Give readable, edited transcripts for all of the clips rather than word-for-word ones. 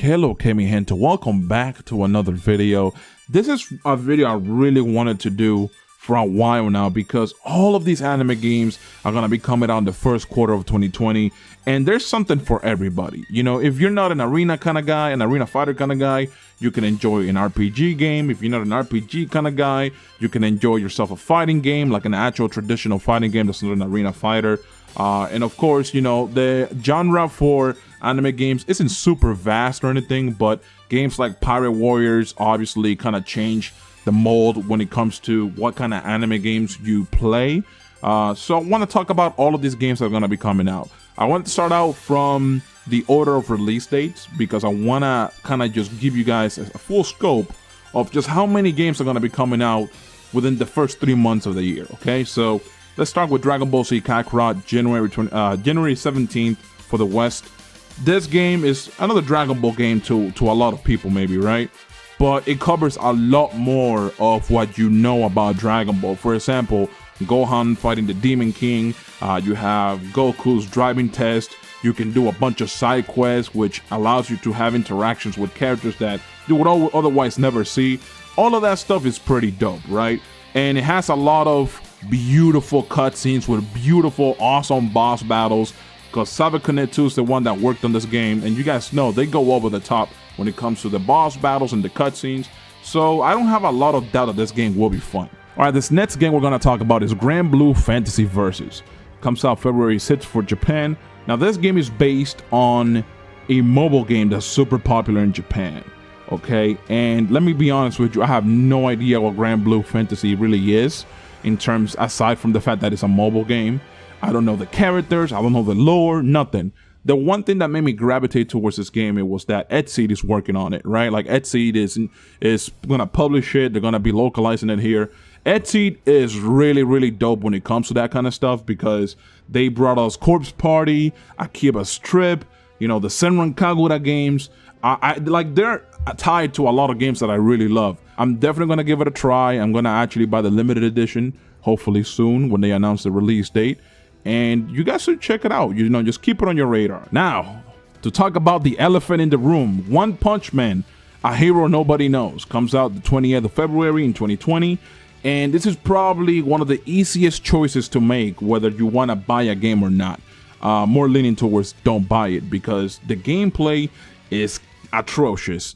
Hello, mi gente. Welcome back to another video. This is a video I really wanted to do for a while now because all of these anime games are going to be coming out in the first quarter of 2020, and there's something for everybody. You know, if you're not an arena kind of guy, an arena fighter kind of guy, you can enjoy an RPG game. If you're not an RPG kind of guy, you can enjoy yourself a fighting game, like an actual traditional fighting game that's not an arena fighter. And of course, you know, the genre for anime games isn't super vast or anything, but games like Pirate Warriors obviously kind of change the mold when it comes to what kind of anime games you play. So I want to talk about all of these games that are going to be coming out. I want to start out from the order of release dates because I want to kind of just give you guys a full scope of just how many games are going to be coming out within the first 3 months of the year. Okay, so let's start with Dragon Ball Z Kakarot, January 17th for the West. This game is another Dragon Ball game to a lot of people, maybe, right? But it covers a lot more of what you know about Dragon Ball. For example, Gohan fighting the Demon King. You have Goku's driving test. You can do a bunch of side quests, which allows you to have interactions with characters that you would otherwise never see. All of that stuff is pretty dope, right? And it has a lot of beautiful cutscenes with beautiful, awesome boss battles. Because Sabakunet2 is the one that worked on this game, and you guys know they go over the top when it comes to the boss battles and the cutscenes. So I don't have a lot of doubt that this game will be fun. Alright, this next game we're going to talk about is Grandblue Fantasy Versus. Comes out February 6th for Japan. Now this game is based on a mobile game that's super popular in Japan. Okay, and let me be honest with you, I have no idea what Grandblue Fantasy really is in terms, aside from the fact that it's a mobile game. I don't know the characters, I don't know the lore, nothing. The one thing that made me gravitate towards this game, it was that Etseed is working on it, right? Like Etseed is gonna publish it, they're gonna be localizing it here. Etseed is really dope when it comes to that kind of stuff because they brought us Corpse Party, Akiba's Trip, you know, the Senran Kagura games. Like they're tied to a lot of games that I really love. I'm definitely gonna give it a try. I'm gonna actually buy the limited edition, hopefully soon when they announce the release date. And you guys should check it out. You know, just keep it on your radar. Now, to talk about the elephant in the room, One Punch Man, a hero nobody knows, comes out the 20th of February in 2020. And this is probably one of the easiest choices to make, whether you want to buy a game or not. More leaning towards don't buy it because the gameplay is atrocious.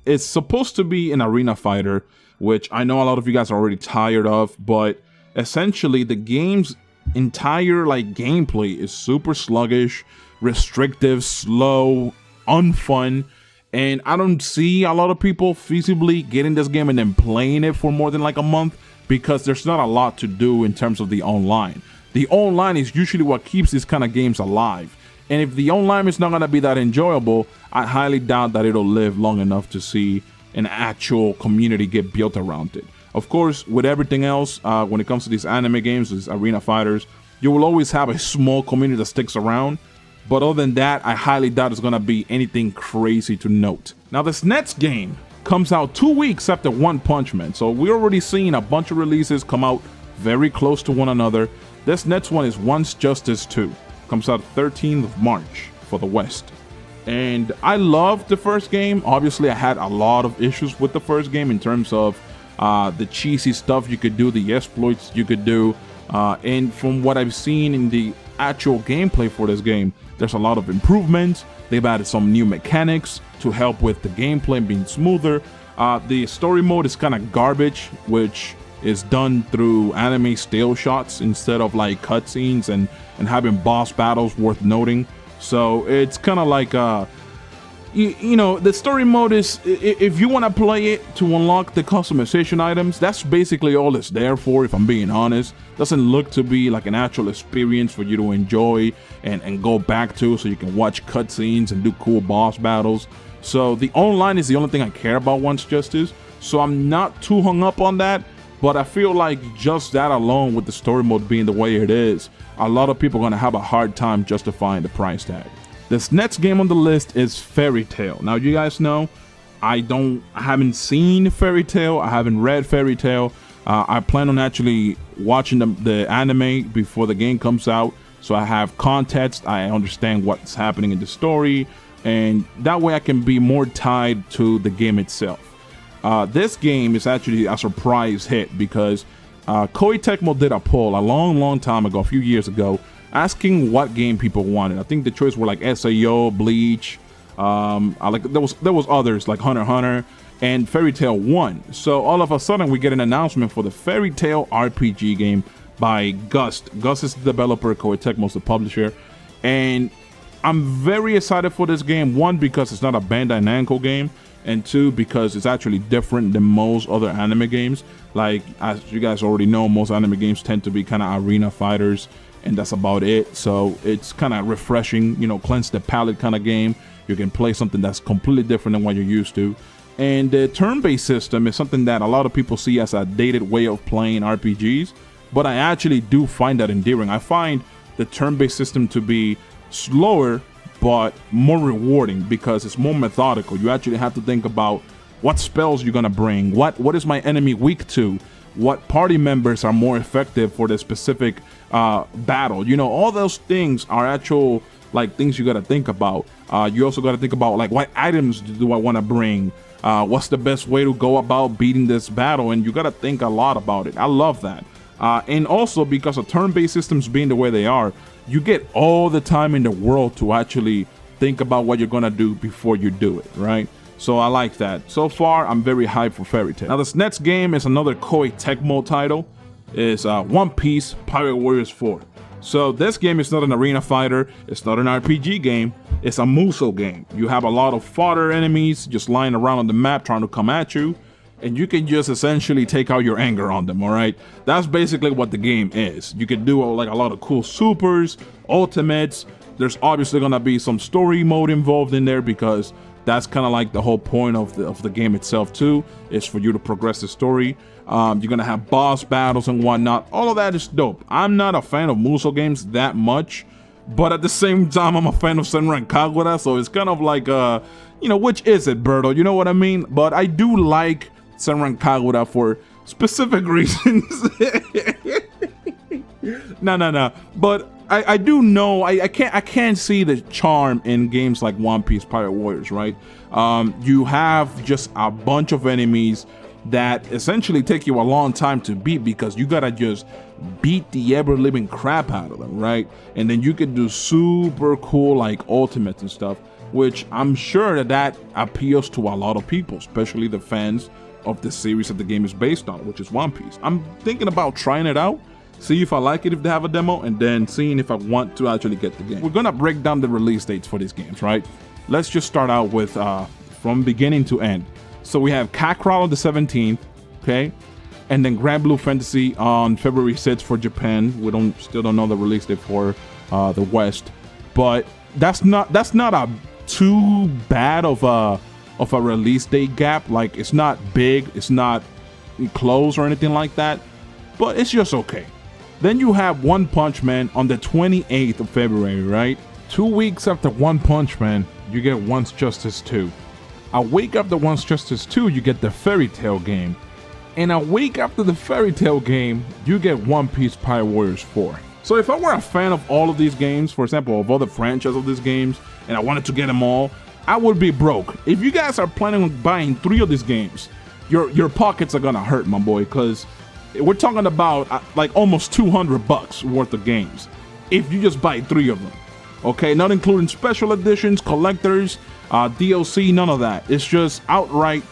It's supposed to be an arena fighter, which I know a lot of you guys are already tired of, but essentially the game's entire gameplay is super sluggish, restrictive, slow, unfun, and I don't see a lot of people feasibly getting this game and then playing it for more than a month because there's not a lot to do in terms of the online. The online is usually what keeps these kind of games alive, and if the online is not going to be that enjoyable, I highly doubt that it'll live long enough to see an actual community get built around it. Of course, with everything else, when it comes to these anime games, these arena fighters, you will always have a small community that sticks around. But other than that, I highly doubt it's going to be anything crazy to note. Now, this next game comes out 2 weeks after One Punch Man. So we're already seeing a bunch of releases come out very close to one another. This next one is Once Justice 2. Comes out 13th of March for the West. And I loved the first game. Obviously, I had a lot of issues with the first game in terms of the cheesy stuff you could do, the exploits you could do, and from what I've seen in the actual gameplay for this game, there's a lot of improvements. They've added some new mechanics to help with the gameplay being smoother. The story mode is kind of garbage, which is done through anime still shots instead of cutscenes and having boss battles worth noting. So it's kind of like you know, the story mode is, if you want to play it to unlock the customization items, that's basically all it's there for, if I'm being honest. Doesn't look to be like an actual experience for you to enjoy and go back to so you can watch cutscenes and do cool boss battles. So the online is the only thing I care about Once Justice, so I'm not too hung up on that, but I feel like just that alone, with the story mode being the way it is, a lot of people are going to have a hard time justifying the price tag. This next game on the list is Fairy Tail. Now, you guys know I haven't seen Fairy Tail. I haven't read Fairy Tail. I plan on actually watching the anime before the game comes out, so I have context. I understand what's happening in the story, and that way I can be more tied to the game itself. This game is actually a surprise hit because Koei Tecmo did a poll a long time ago, a few years ago, asking what game people wanted. I think the choice were like SAO, Bleach, there was others like Hunter x Hunter, and Fairy Tail won. So all of a sudden we get an announcement for the Fairy Tail RPG game by Gust. Gust is the developer, Koei Tecmo is the publisher, and I'm very excited for this game. One, because it's not a Bandai Namco game, and two, because it's actually different than most other anime games. Like, as you guys already know, most anime games tend to be kind of arena fighters, and that's about it. So it's kind of refreshing, you know, cleanse the palate kind of game. You can play something that's completely different than what you're used to. And the turn-based system is something that a lot of people see as a dated way of playing RPGs, but I actually do find that endearing. I find the turn-based system to be slower but more rewarding because it's more methodical. You actually have to think about what spells you're gonna bring, what is my enemy weak to, what party members are more effective for the specific battle. You know, all those things are actual like things you gotta think about. You also gotta think about like what items do I want to bring, what's the best way to go about beating this battle, and you gotta think a lot about it. I love that. And also because of turn-based systems being the way they are, you get all the time in the world to actually think about what you're gonna do before you do it, right? So I like that. So far, I'm very hyped for Fairy Tail. Now this next game is another Koei Tecmo title. It's One Piece Pirate Warriors 4. So this game is not an arena fighter, it's not an RPG game, it's a Musou game. You have a lot of fodder enemies just lying around on the map trying to come at you, and you can just essentially take out your anger on them, all right? That's basically what the game is. You can do like a lot of cool supers, ultimates. There's obviously gonna be some story mode involved in there because that's kind of like the whole point of the game itself too, is for you to progress the story. You're gonna have boss battles and whatnot. All of that is dope. I'm not a fan of Musou games that much, but at the same time, I'm a fan of Senran Kagura, so it's kind of like, you know, which is it, Berto? You know what I mean? But I do like Senran Kagura for specific reasons. No. But I do know I can't see the charm in games like One Piece Pirate Warriors, right? You have just a bunch of enemies that essentially take you a long time to beat because you gotta just beat the ever-living crap out of them, right? And then you can do super cool like ultimates and stuff, which I'm sure that appeals to a lot of people, especially the fans of the series that the game is based on, which is One Piece. I'm thinking about trying it out, see if I like it if they have a demo, and then seeing if I want to actually get the game. We're gonna break down the release dates for these games, right? Let's just start out with from beginning to end. So we have Kakarot on the 17th, okay? And then Grandblue Fantasy on February 6th for Japan. We still don't know the release date for the West, but that's not a too bad of a release date gap. Like, it's not big, it's not close or anything like that, but it's just okay. Then you have One Punch Man on the 28th of February, right? 2 weeks after One Punch Man, you get Once Justice 2. A week after Once Justice 2, you get the Fairy Tail game. And a week after the Fairy Tail game, you get One Piece Pirate Warriors 4. So if I were a fan of all of these games, for example, of all the franchise of these games, and I wanted to get them all, I would be broke. If you guys are planning on buying 3 of these games, your pockets are gonna hurt, my boy, because we're talking about like almost $200 worth of games if you just buy 3 of them. Okay, not including special editions, collectors, DLC, none of that. It's just outright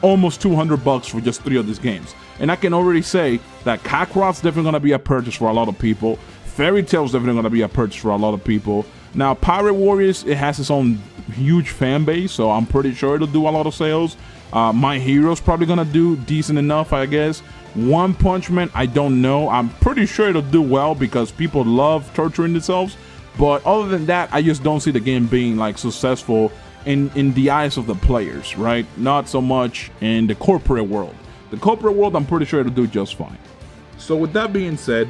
almost $200 for just 3 of these games. And I can already say that Kakarot's definitely gonna be a purchase for a lot of people. Fairy Tail's definitely gonna be a purchase for a lot of people. Now, Pirate Warriors, it has its own huge fan base, so I'm pretty sure it'll do a lot of sales. My Hero's probably gonna do decent enough, I guess. One Punch Man, I don't know. I'm pretty sure it'll do well because people love torturing themselves. But other than that, I just don't see the game being like successful in the eyes of the players, right? Not so much in the corporate world. The corporate world, I'm pretty sure it'll do just fine. So with that being said,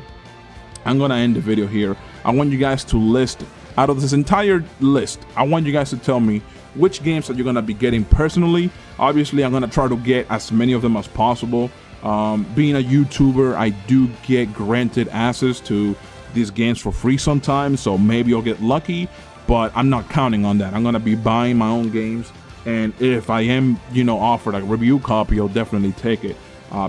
I'm gonna end the video here. I want you guys to list, out of this entire list, I want you guys to tell me which games that you're gonna be getting personally. Obviously, I'm gonna try to get as many of them as possible. Being a YouTuber, I do get granted access to these games for free sometimes, so maybe I'll get lucky. but I'm not counting on that. I'm gonna be buying my own games, and if I am, you know, offered a review copy, I'll definitely take it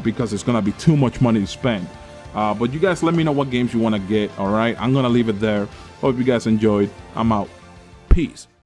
because it's gonna be too much money to spend. But you guys let me know what games you want to get. All right, I'm gonna leave it there. Hope you guys enjoyed. I'm out. Peace.